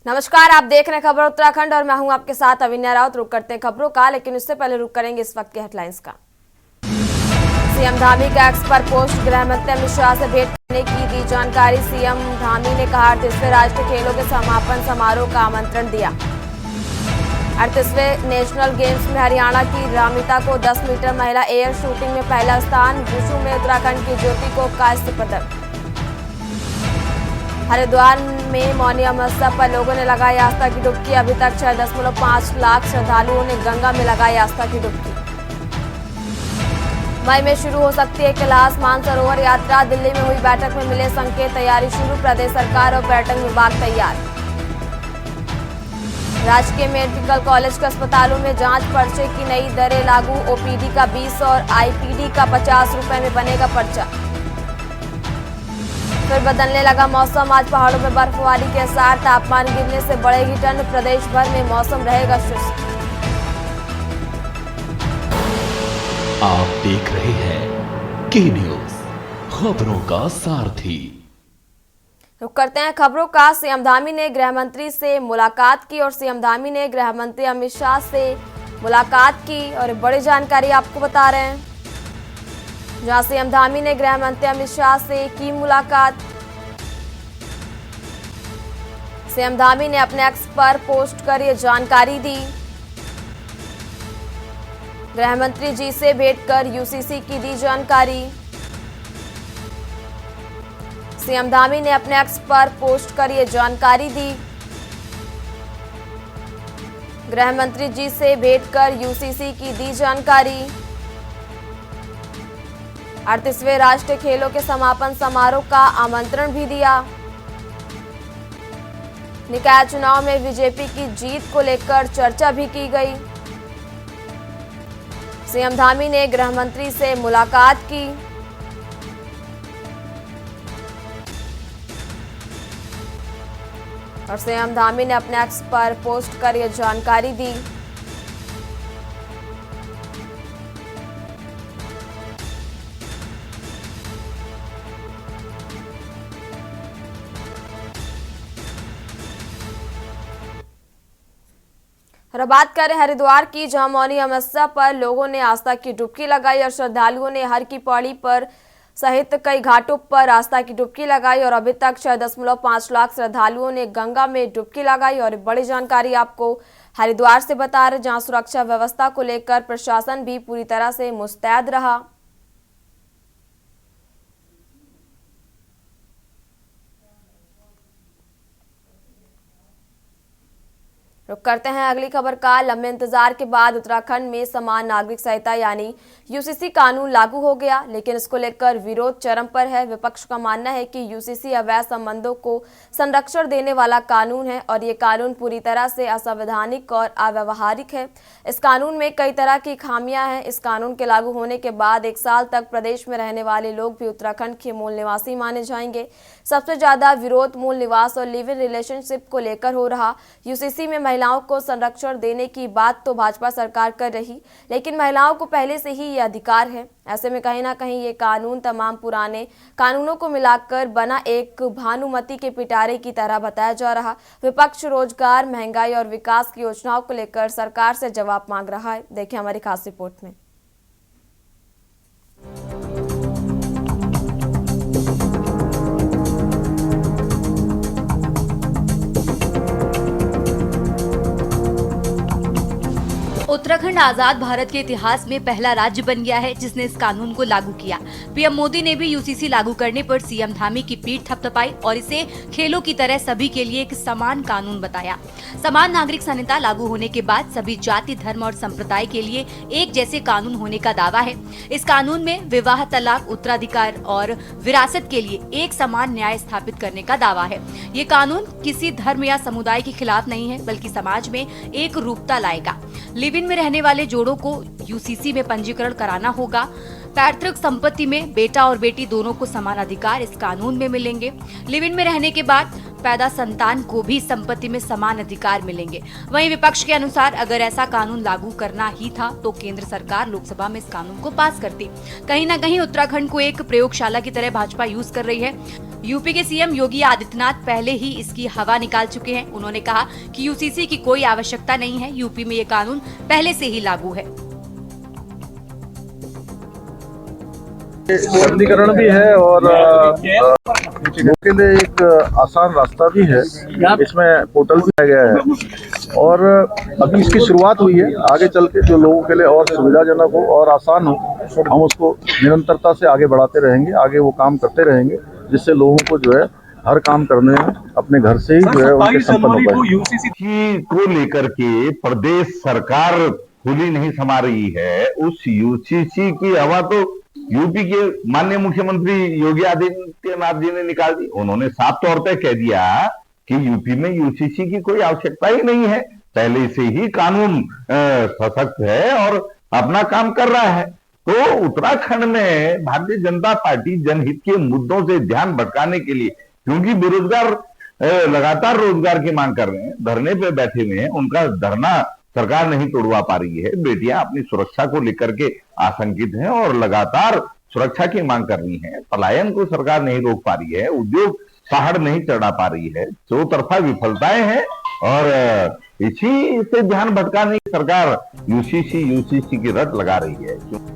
नमस्कार, आप देख रहे हैं खबर उत्तराखंड और मैं हूं आपके साथ अविन्या राउत। रुक करते हैं खबरों का, लेकिन उससे पहले रुक करेंगे इस वक्त के हेडलाइंस का। सीएम धामी का एक्स पर पोस्ट, गृह मंत्री अमित शाह से भेंट करने की दी जानकारी। सीएम धामी ने कहा 38वें राष्ट्रीय खेलों के समापन समारोह का आमंत्रण दिया। 38वें नेशनल गेम्स में हरियाणा की रामिता को 10 मीटर महिला एयर शूटिंग में पहला स्थान। वुशु में उत्तराखंड की ज्योति को कांस्य पदक। हरिद्वार में मौनी अमावस्या पर लोगों ने लगाई आस्था की डुबकी। अभी तक 6.5 लाख श्रद्धालुओं ने गंगा में लगाई आस्था की डुबकी। मई में शुरू हो सकती है कैलाश मानसरोवर यात्रा। दिल्ली में हुई बैठक में मिले संकेत, तैयारी शुरू। प्रदेश सरकार और पर्यटन विभाग तैयार। राजकीय मेडिकल कॉलेज के अस्पतालों में जांच पर्चे की नई दरें लागू। ओपीडी का 20 और आईपीडी का 50 रुपए में बनेगा पर्चा। फिर बदलने लगा मौसम, आज पहाड़ों में बर्फबारी के आसार। तापमान गिरने से बढ़ेगी ठंड। प्रदेश भर में मौसम रहेगा शुष्क। आप देख रहे हैं के न्यूज, खबरों का सारथी। रुक करते हैं खबरों का। सीएम धामी ने गृह मंत्री से मुलाकात की और सीएम धामी ने गृह मंत्री अमित शाह से मुलाकात की और बड़ी जानकारी आपको बता रहे हैं। जहां सीएम धामी ने गृह मंत्री अमित शाह से की मुलाकात। सीएम धामी ने अपने एक्स पर पोस्ट कर ये जानकारी दी। गृह मंत्री जी से भेंट कर यूसीसी की दी जानकारी। सीएम धामी ने अपने एक्स पर पोस्ट कर ये जानकारी दी। गृह मंत्री जी से भेंट कर यूसीसी की दी जानकारी। 38वें राष्ट्रीय खेलों के समापन समारोह का आमंत्रण भी दिया। निकाय चुनाव में बीजेपी की जीत को लेकर चर्चा भी की गई। सीएम धामी ने गृह मंत्री से मुलाकात की। और सीएम धामी ने अपने एक्स पर पोस्ट कर यह जानकारी दी। और बात करें हरिद्वार की, जहां मौनी अमावस्या पर लोगों ने आस्था की डुबकी लगाई और श्रद्धालुओं ने हर की पौड़ी पर सहित कई घाटों पर आस्था की डुबकी लगाई। और अभी तक 6.5 लाख श्रद्धालुओं ने गंगा में डुबकी लगाई। और बड़ी जानकारी आपको हरिद्वार से बता रहे, जहां सुरक्षा व्यवस्था को लेकर प्रशासन भी पूरी तरह से मुस्तैद रहा। रुक करते हैं अगली खबर का। लंबे इंतजार के बाद उत्तराखंड में समान नागरिक संहिता यानी यूसीसी कानून लागू हो गया, लेकिन इसको लेकर विरोध चरम पर है। विपक्ष का मानना है कि यूसीसी अवैध संबंधों को संरक्षण देने वाला कानून है और ये कानून पूरी तरह से असंवैधानिक और अव्यावहारिक है। इस कानून में कई तरह की खामियां हैं। इस कानून के लागू होने के बाद 1 साल तक प्रदेश में रहने वाले लोग भी उत्तराखंड के मूल निवासी माने जाएंगे। सबसे ज्यादा विरोध मूल निवास और लिव इन रिलेशनशिप को लेकर हो रहा। यूसीसी में महिलाओं को संरक्षण देने की बात तो भाजपा सरकार कर रही, लेकिन महिलाओं को पहले से ही ये अधिकार है। ऐसे में कहीं ना कहीं ये कानून तमाम पुराने कानूनों को मिलाकर बना एक भानुमति के पिटारे की तरह बताया जा रहा। विपक्ष रोजगार, महंगाई और विकास की योजनाओं को लेकर सरकार से जवाब मांग रहा है। देखिए हमारी खास रिपोर्ट में। उत्तराखंड आजाद भारत के इतिहास में पहला राज्य बन गया है जिसने इस कानून को लागू किया। पीएम मोदी ने भी यूसीसी लागू करने पर सीएम धामी की पीठ थपथपाई और इसे खेलों की तरह सभी के लिए एक समान कानून बताया। समान नागरिक संहिता लागू होने के बाद सभी जाति, धर्म और संप्रदाय के लिए एक जैसे कानून होने का दावा है। इस कानून में विवाह, तलाक, उत्तराधिकार और विरासत के लिए एक समान न्याय स्थापित करने का दावा है। ये कानून किसी धर्म या समुदाय के खिलाफ नहीं है, बल्कि समाज में एक रूपता लाएगा। लिव इन में रहने वाले जोड़ों को यूसीसी में पंजीकरण कराना होगा। पैतृक संपत्ति में बेटा और बेटी दोनों को समान अधिकार इस कानून में मिलेंगे। लिव इन में रहने के बाद पैदा संतान को भी संपत्ति में समान अधिकार मिलेंगे। वहीं विपक्ष के अनुसार अगर ऐसा कानून लागू करना ही था तो केंद्र सरकार लोकसभा में इस कानून को पास करती। कहीं ना कहीं उत्तराखंड को एक प्रयोगशाला की तरह भाजपा यूज कर रही है। यूपी के सीएम योगी आदित्यनाथ पहले ही इसकी हवा निकाल चुके हैं। उन्होंने कहा कि यूसीसी की कोई आवश्यकता नहीं है, यूपी में ये कानून पहले से ही लागू है। सरलीकरण भी है और लोगों के लिए एक आसान रास्ता भी है। इसमें पोर्टल भी लाया गया है और अभी इसकी शुरुआत हुई है। आगे चल के जो लोगों के लिए और सुविधाजनक हो और आसान हो, हम उसको निरंतरता से आगे बढ़ाते रहेंगे, आगे वो काम करते रहेंगे, जिससे लोगों को जो है हर काम करने में अपने घर से ही जो है उनके संपन्न हो पाए। यूसीसी को लेकर के प्रदेश सरकार खुली नहीं समा रही है। उस यूसीसी की हवा तो यूपी के माननीय मुख्यमंत्री योगी आदित्यनाथ जी ने निकाल दी। उन्होंने साफ तौर पर कह दिया कि यूपी में यूसीसी की कोई आवश्यकता ही नहीं है, पहले से ही कानून सशक्त है और अपना काम कर रहा है। तो उत्तराखंड में भारतीय जनता पार्टी जनहित के मुद्दों से ध्यान भटकाने के लिए, क्योंकि बेरोजगार लगातार रोजगार की मांग कर रहे हैं, धरने पे बैठे हुए हैं, उनका धरना सरकार नहीं तोड़वा पा रही है। बेटियां अपनी सुरक्षा को लेकर के आशंकित हैं और लगातार सुरक्षा की मांग कर रही हैं। पलायन को सरकार नहीं रोक पा रही है, उद्योग पहाड़ नहीं चढ़ा पा रही है, चौतरफा विफलताएं हैं और इसी से ध्यान भटकाने की सरकार यूसीसी की रट लगा रही है।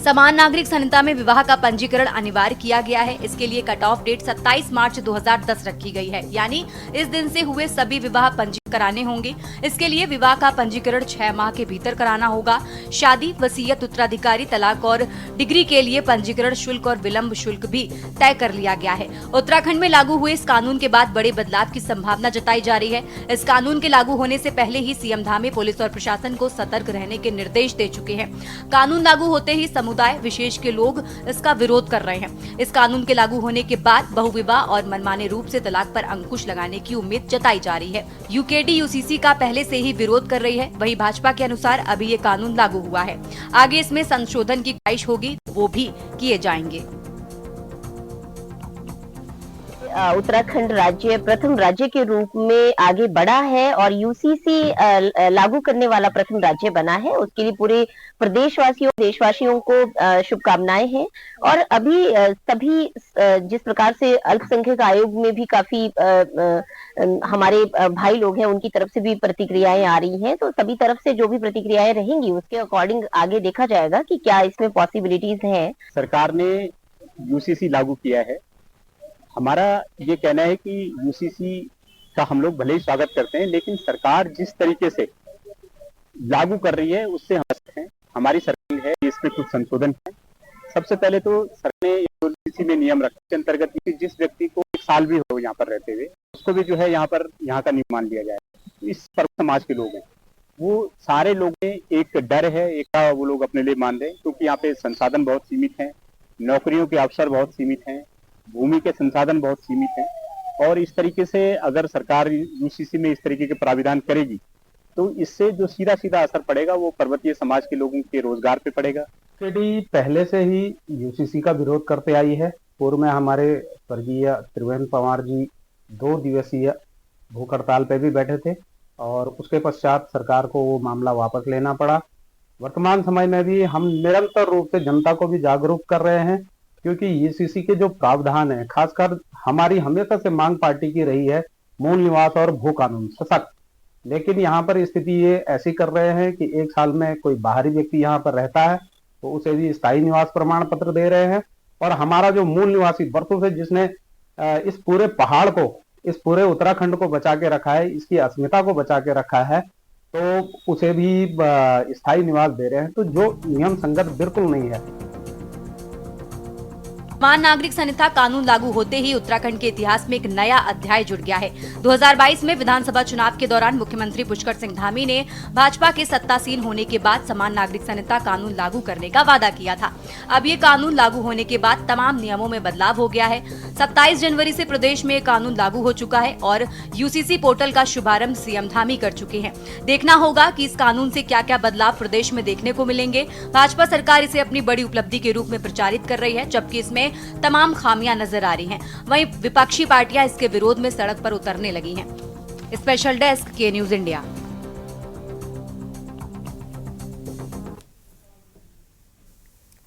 समान नागरिक संहिता में विवाह का पंजीकरण अनिवार्य किया गया है। इसके लिए कट ऑफ डेट 27 मार्च 2010 रखी गई है, यानी इस दिन से हुए सभी विवाह पंजीकृत कराने होंगे। इसके लिए विवाह का पंजीकरण 6 माह के भीतर कराना होगा। शादी, वसीयत, उत्तराधिकारी, तलाक और डिग्री के लिए पंजीकरण शुल्क और विलंब शुल्क भी तय कर लिया गया है। उत्तराखंड में लागू हुए इस कानून के बाद बड़े बदलाव की संभावना जताई जा रही है। इस कानून के लागू होने से पहले ही सीएम धामी पुलिस और प्रशासन को सतर्क रहने के निर्देश दे चुके हैं। कानून लागू होते ही समुदाय विशेष के लोग इसका विरोध कर रहे हैं। इस कानून के लागू होने के बाद बहुविवाह और मनमाने रूप से तलाक पर अंकुश लगाने की उम्मीद जताई जा रही है। यूकेडी यूसीसी का पहले से ही विरोध कर रही है। वहीं भाजपा के अनुसार अभी ये कानून लागू हुआ है, आगे इसमें संशोधन की ख्वाहिश होगी, वो भी किए जाएंगे। उत्तराखंड राज्य प्रथम राज्य के रूप में आगे बढ़ा है और यूसीसी लागू करने वाला प्रथम राज्य बना है। उसके लिए पूरे प्रदेशवासियों, देशवासियों को शुभकामनाएं हैं। और अभी सभी जिस प्रकार से अल्पसंख्यक आयोग में भी काफी हमारे भाई लोग हैं, उनकी तरफ से भी प्रतिक्रियाएं आ रही हैं, तो सभी तरफ से जो भी प्रतिक्रियाएं रहेंगी उसके अकॉर्डिंग आगे देखा जाएगा कि क्या इसमें पॉसिबिलिटीज हैं। सरकार ने यूसीसी लागू किया है। हमारा ये कहना है कि यूसीसी का हम लोग भले ही स्वागत करते हैं, लेकिन सरकार जिस तरीके से लागू कर रही है उससे हम हैं। हमारी सरकार है, इसमें कुछ संशोधन है। सबसे पहले तो सरकार ने यूसीसी में नियम रखे के अंतर्गत कि जिस व्यक्ति को 1 साल भी हो यहाँ पर रहते हुए, उसको भी जो है यहाँ का नियम मान लिया जाए। इस पर समाज के लोग हैं, वो सारे लोग में एक डर है, एक वो लोग अपने लिए मान रहे हैं, क्योंकि यहाँ पे संसाधन बहुत सीमित हैं, नौकरियों के अवसर बहुत सीमित हैं, भूमि के संसाधन बहुत सीमित हैं। और इस तरीके से अगर सरकार यूसीसी में इस तरीके के प्राविधान करेगी तो इससे जो सीधा सीधा असर पड़ेगा वो पर्वतीय समाज के लोगों के रोजगार पे पड़ेगा। यूकेडी पहले से ही यूसीसी का विरोध करते आई है। पूर्व में हमारे स्वर्गीय त्रिवेंद्र पंवार जी 2 दिवसीय भूख हड़ताल पे भी बैठे थे और उसके पश्चात सरकार को वो मामला वापस लेना पड़ा। वर्तमान समय में भी हम निरंतर रूप से जनता को भी जागरूक कर रहे हैं, क्योंकि यूसीसी के जो प्रावधान है, खासकर हमारी हमेशा से मांग पार्टी की रही है मूल निवास और भू कानून सशक्त, लेकिन यहाँ पर स्थिति ये ऐसी कर रहे हैं कि 1 साल में कोई बाहरी व्यक्ति यहाँ पर रहता है तो उसे भी स्थायी निवास प्रमाण पत्र दे रहे हैं। और हमारा जो मूल निवासी वर्षों से जिसने इस पूरे पहाड़ को, इस पूरे उत्तराखंड को बचा के रखा है, इसकी अस्मिता को बचा के रखा है, तो उसे भी स्थायी निवास दे रहे हैं, तो जो नियम संगत बिल्कुल नहीं है। समान नागरिक संहिता कानून लागू होते ही उत्तराखंड के इतिहास में एक नया अध्याय जुड़ गया है। 2022 में विधानसभा चुनाव के दौरान मुख्यमंत्री पुष्कर सिंह धामी ने भाजपा के सत्तासीन होने के बाद समान नागरिक संहिता कानून लागू करने का वादा किया था। अब ये कानून लागू होने के बाद तमाम नियमों में बदलाव हो गया है। 27 जनवरी से प्रदेश में कानून लागू हो चुका है और यूसीसी पोर्टल का शुभारंभ सीएम धामी कर चुके हैं। देखना होगा कि इस कानून से क्या क्या बदलाव प्रदेश में देखने को मिलेंगे। भाजपा सरकार इसे अपनी बड़ी उपलब्धि के रूप में प्रचारित कर रही है, जबकि इसमें तमाम खामियां नजर आ रही हैं। वहीं विपक्षी पार्टियां इसके विरोध में सड़क पर उतरने लगी हैं। स्पेशल डेस्क के न्यूज इंडिया।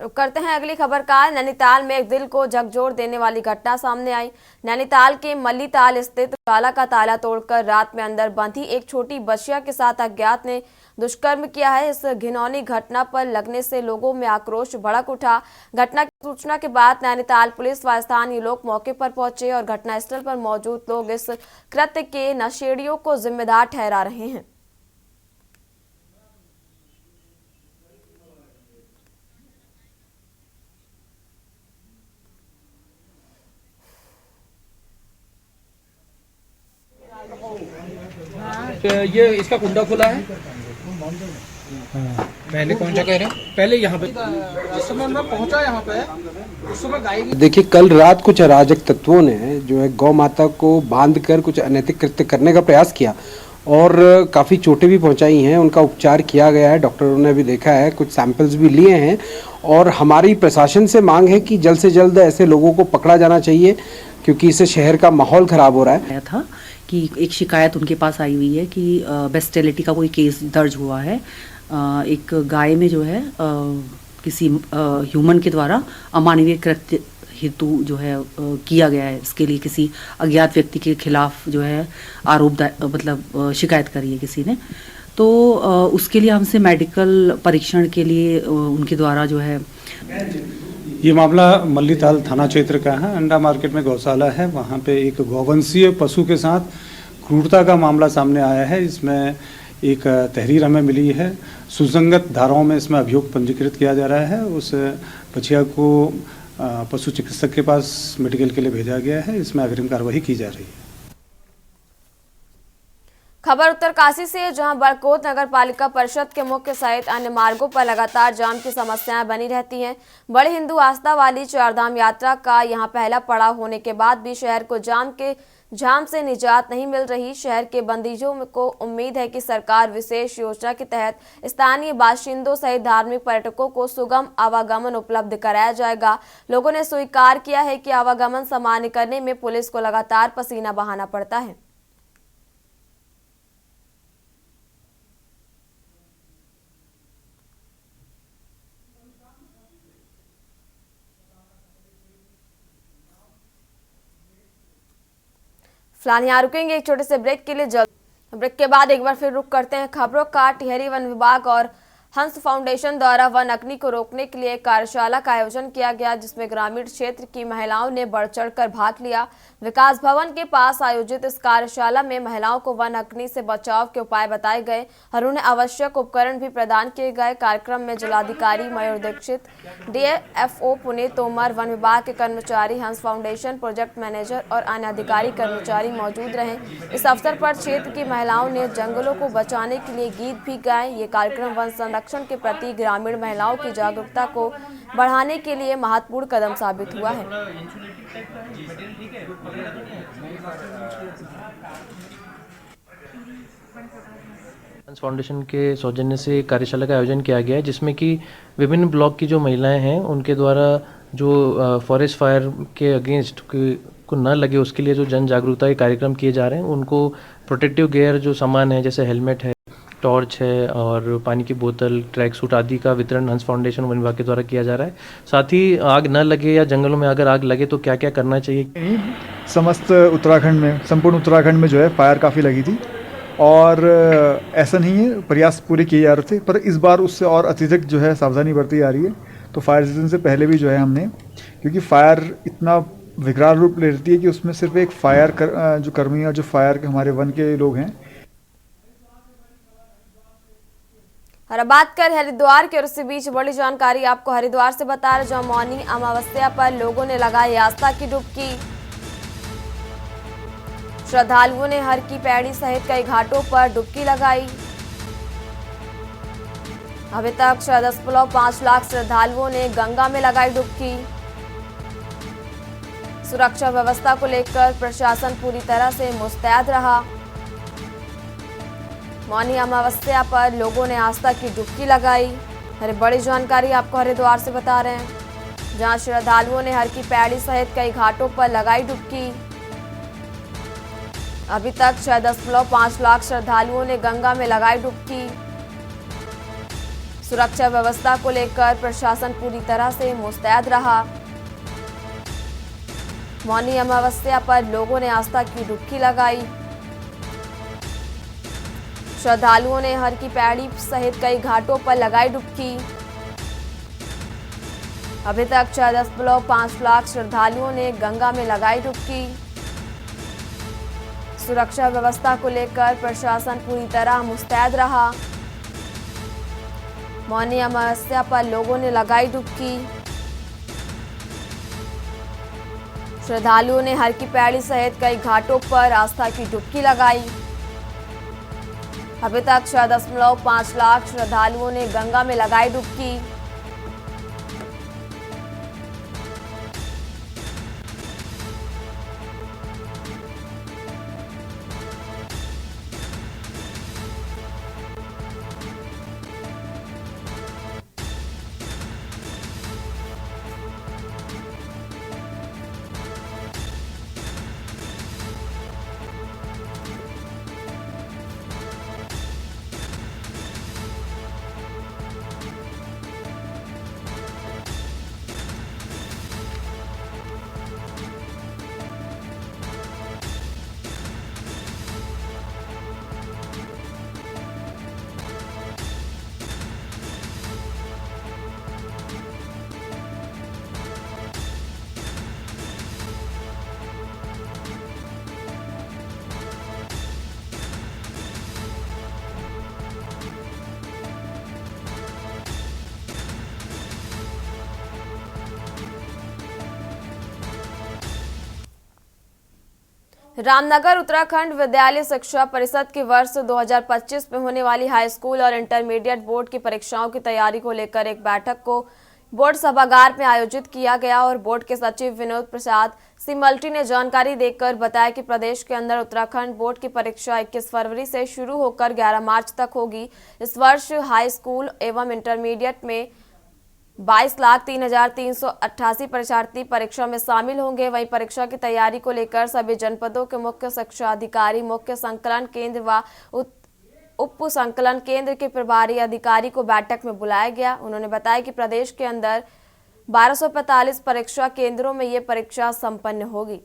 करते हैं अगली खबर का। नैनीताल में एक दिल को झकझोर देने वाली घटना सामने आई। नैनीताल के मल्लीताल स्थित शाला का ताला तोड़कर रात में अंदर बंधी एक छोटी बच्चिया के साथ अज्ञात ने दुष्कर्म किया है। इस घिनौनी घटना पर लगने से लोगों में आक्रोश भड़क उठा। घटना की सूचना के बाद नैनीताल पुलिस व स्थानीय लोग मौके पर पहुंचे और घटनास्थल पर मौजूद लोग इस कृत्य के नशेड़ियों को जिम्मेदार ठहरा रहे हैं। ये इसका कुंडा खुला है। पहले कौन सा कह रहे हैं? पहले यहाँ पे जिस समय मैं पहुँचा यहाँ पे उस समय गाय। देखिए, कल रात कुछ अराजक तत्वों ने जो है गौ माता को बांधकर कुछ अनैतिक कृत्य करने का प्रयास किया और काफ़ी चोटें भी पहुंचाई हैं। उनका उपचार किया गया है, डॉक्टरों ने भी देखा है, कुछ सैंपल्स भी लिए हैं और हमारी प्रशासन से मांग है कि जल्द से जल्द ऐसे लोगों को पकड़ा जाना चाहिए क्योंकि इससे शहर का माहौल ख़राब हो रहा है। था कि एक शिकायत उनके पास आई हुई है कि बेस्टेलिटी का कोई केस दर्ज हुआ है। एक गाय में जो है किसी ह्यूमन के द्वारा अमानवीय कृत्य हेतु जो है किया गया है। इसके लिए किसी अज्ञात व्यक्ति के खिलाफ जो है आरोप मतलब शिकायत करी है किसी ने, तो उसके लिए हमसे मेडिकल परीक्षण के लिए उनके द्वारा जो है। ये मामला मल्लीताल थाना क्षेत्र का है। अंडा मार्केट में गौशाला है, वहाँ पे एक गौवंशीय पशु के साथ क्रूरता का मामला सामने आया है। इसमें एक तहरीर हमें मिली है, सुसंगत धाराओं में इसमें अभियोग पंजीकृत किया जा रहा है। उस बछिया को पशु चिकित्सक के पास मेडिकल के लिए भेजा गया है। इसमें अग्रिम कार्रवाई की जा रही है। खबर उत्तरकाशी से, जहां बड़कोट नगर पालिका परिषद के मुख्य सहित अन्य मार्गों पर लगातार जाम की समस्याएं बनी रहती हैं। बड़े हिंदू आस्था वाली चारधाम यात्रा का यहां पहला पड़ाव होने के बाद भी शहर को जाम से निजात नहीं मिल रही। शहर के बंदियों को उम्मीद है कि सरकार विशेष योजना के तहत स्थानीय बाशिंदों सहित धार्मिक पर्यटकों को सुगम आवागमन उपलब्ध कराया जाएगा। लोगों ने स्वीकार किया है कि आवागमन सामान्य करने में पुलिस को लगातार पसीना बहाना पड़ता है। फिलहाल यहाँ रुकेंगे एक छोटे से ब्रेक के लिए। जल्द ब्रेक के बाद एक बार फिर रुक करते हैं खबरों का। टिहरी वन विभाग और हंस फाउंडेशन द्वारा वन अग्नि को रोकने के लिए एक कार्यशाला का आयोजन किया गया, जिसमें ग्रामीण क्षेत्र की महिलाओं ने बढ़ चढ़कर भाग लिया। विकास भवन के पास आयोजित इस कार्यशाला में महिलाओं को वन अग्नि से बचाव के उपाय बताए गए और उन्हें आवश्यक उपकरण भी प्रदान किए गए। कार्यक्रम में जिलाधिकारी मयूर दीक्षित, डीएफओ पुनीत तोमर, वन विभाग के कर्मचारी, हंस फाउंडेशन प्रोजेक्ट मैनेजर और अन्य अधिकारी कर्मचारी मौजूद रहे। इस अवसर पर क्षेत्र की महिलाओं ने जंगलों को बचाने के लिए गीत भी गाए। ये कार्यक्रम वन संरक्षण के प्रति ग्रामीण महिलाओं की जागरूकता को बढ़ाने के लिए महत्वपूर्ण कदम साबित हुआ है। हंस फाउंडेशन के सौजन्य से कार्यशाला का आयोजन किया गया है, जिसमें कि विभिन्न ब्लॉक की जो महिलाएं हैं उनके द्वारा जो फॉरेस्ट फायर के अगेंस्ट को न लगे उसके लिए जो जन जागरूकता के कार्यक्रम किए जा रहे हैं। उनको प्रोटेक्टिव गियर जो सामान है जैसे हेलमेट है, टॉर्च है और पानी की बोतल, ट्रैक सूट आदि का वितरण हंस फाउंडेशन वन विभाग के द्वारा किया जा रहा है। साथ ही आग न लगे या जंगलों में अगर आग लगे तो क्या क्या करना चाहिए। समस्त उत्तराखंड में, संपूर्ण उत्तराखंड में जो है फायर काफ़ी लगी थी और ऐसा नहीं है, प्रयास पूरे किए जा रहे थे, पर इस बार उससे और अत्यधिक जो है सावधानी बरती जा रही है। तो फायर सीजन से पहले भी जो है हमने, क्योंकि फायर इतना विकराल रूप ले लेती है कि उसमें सिर्फ एक फायर जो कर्मी और जो फायर के हमारे वन के लोग हैं। और अब बात कर हरिद्वार की, और इसी बीच बड़ी जानकारी आपको हरिद्वार से बता रहे, जहां मौनी अमावस्या पर लोगों ने लगाई आस्था की डुबकी। श्रद्धालुओं ने हर की पैड़ी सहित कई घाटों पर डुबकी लगाई। अभी तक 6.5 लाख श्रद्धालुओं ने गंगा में लगाई डुबकी। सुरक्षा व्यवस्था को लेकर प्रशासन पूरी तरह से मुस्तैद रहा। मौनी अमावस्या पर लोगों ने आस्था की डुबकी लगाई। अरे बड़ी जानकारी आपको हरिद्वार से बता रहे हैं, जहां श्रद्धालुओं ने हर की पैड़ी सहित कई घाटों पर लगाई डुबकी। अभी तक 6.5 लाख श्रद्धालुओं ने गंगा में लगाई डुबकी। सुरक्षा व्यवस्था को लेकर प्रशासन पूरी तरह से मुस्तैद रहा। मौनी अमावस्या पर लोगों ने आस्था की डुबकी लगाई। श्रद्धालुओं ने हर की पैड़ी सहित कई घाटों पर लगाई डुबकी। अभी तक 6.5 लाख श्रद्धालुओं ने गंगा में लगाई डुबकी। सुरक्षा व्यवस्था को लेकर प्रशासन पूरी तरह मुस्तैद रहा। मौनी अमावस्या पर लोगों ने लगाई डुबकी। श्रद्धालुओं ने हर की पैड़ी सहित कई घाटों पर आस्था की डुबकी लगाई। अभी तक 6.5 लाख श्रद्धालुओं ने गंगा में लगाई डुबकी। रामनगर उत्तराखंड विद्यालय शिक्षा परिषद की वर्ष 2025 में होने वाली हाई स्कूल और इंटरमीडिएट बोर्ड की परीक्षाओं की तैयारी को लेकर एक बैठक को बोर्ड सभागार में आयोजित किया गया और बोर्ड के सचिव विनोद प्रसाद सिमल्टी ने जानकारी देकर बताया कि प्रदेश के अंदर उत्तराखंड बोर्ड की परीक्षा 21 फरवरी से शुरू होकर 11 मार्च तक होगी। इस वर्ष हाई स्कूल एवं इंटरमीडिएट में 22,03,388 परीक्षार्थी परीक्षा में शामिल होंगे। वहीं परीक्षा की तैयारी को लेकर सभी जनपदों के मुख्य शिक्षा अधिकारी, मुख्य संकलन केंद्र व उप संकलन केंद्र के प्रभारी अधिकारी को बैठक में बुलाया गया। उन्होंने बताया कि प्रदेश के अंदर 1245 परीक्षा केंद्रों में ये परीक्षा संपन्न होगी।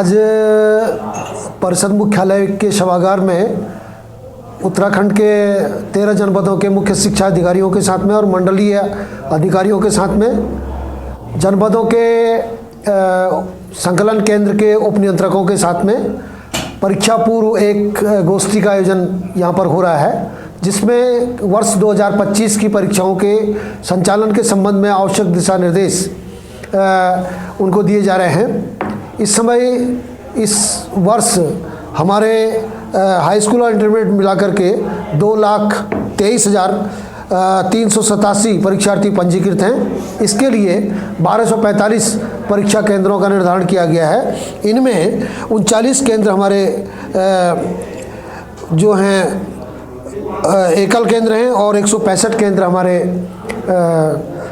आज परिषद मुख्यालय के सभागार में उत्तराखंड के 13 जनपदों के मुख्य शिक्षा अधिकारियों के साथ में और मंडलीय अधिकारियों के साथ में जनपदों के संकलन केंद्र के उप नियंत्रकों के साथ में परीक्षा पूर्व एक गोष्ठी का आयोजन यहाँ पर हो रहा है, जिसमें वर्ष 2025 की परीक्षाओं के संचालन के संबंध में आवश्यक दिशा निर्देश उनको दिए जा रहे हैं। इस समय इस वर्ष हमारे हाई स्कूल और इंटरमीडिएट मिलाकर के 2,23,387 परीक्षार्थी पंजीकृत हैं। इसके लिए 1245 परीक्षा केंद्रों का निर्धारण किया गया है। इनमें 39 केंद्र हमारे जो हैं एकल केंद्र हैं और 165 केंद्र हमारे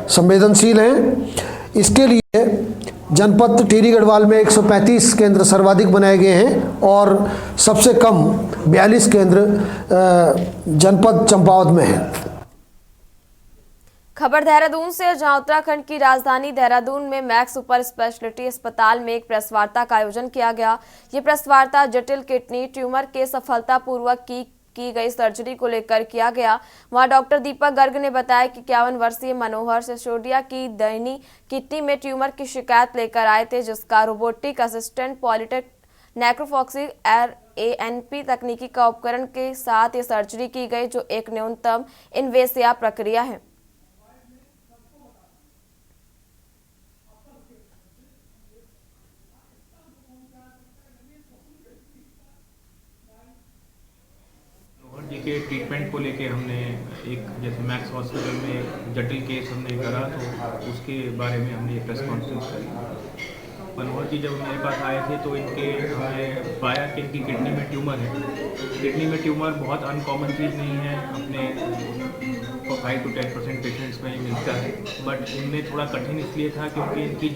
संवेदनशील हैं। इसके लिए जनपद टिहरी गढ़वाल में 135 केंद्र सर्वाधिक बनाए गए हैं और सबसे कम 42 केंद्र जनपद चंपावत में है। खबर देहरादून से, जहां उत्तराखंड की राजधानी देहरादून में मैक्स सुपर स्पेशलिटी अस्पताल में एक प्रेस वार्ता का आयोजन किया गया। ये प्रेस वार्ता जटिल किडनी ट्यूमर के सफलतापूर्वक की गई सर्जरी को लेकर किया गया। वहां डॉक्टर दीपक गर्ग ने बताया कि 51 वर्षीय मनोहर सिसोदिया की दाहिनी किडनी में ट्यूमर की शिकायत लेकर आए थे, जिसका रोबोटिक असिस्टेंट पॉलिटिक नेक्रोफॉक्सी RANP तकनीकी का उपकरण के साथ ये सर्जरी की गई, जो एक न्यूनतम इनवेसिव प्रक्रिया है। के ट्रीटमेंट को लेके हमने एक जैसे मैक्स हॉस्पिटल में एक जटिल केस हमने करा, तो उसके बारे में हमने प्रेस कॉन्फ्रेंस करी। मनोहर जी जब मेरे पास आए थे तो इनके हमने पाया कि इनकी किडनी में ट्यूमर है। किडनी में ट्यूमर बहुत अनकॉमन चीज़ नहीं है। अपने 5 to 10% पेशेंट्स में मिलता है, बट इनमें थोड़ा कठिन इसलिए था क्योंकि इनकी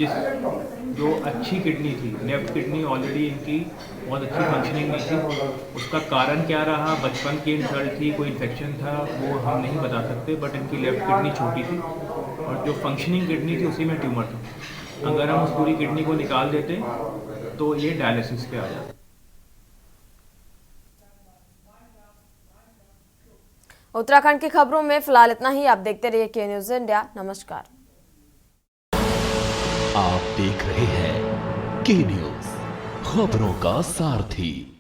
जो अच्छी किडनी थी, लेफ्ट किडनी ऑलरेडी इनकी बहुत अच्छी फंक्शनिंग नहीं थी। उसका कारण क्या रहा, बचपन की इंसल्ट थी, कोई इन्फेक्शन था, वो हम नहीं बता सकते, बट इनकी लेफ्ट किडनी छोटी थी और जो फंक्शनिंग किडनी थी उसी में ट्यूमर था। अगर हम उस पूरी किडनी को निकाल देते तो ये डायलिसिस पे आ जाता। उत्तराखंड की खबरों में फिलहाल इतना ही। आप देखते रहिए के न्यूज़ इंडिया। नमस्कार। आप देख रहे हैं के न्यूज़, खबरों का सारथी।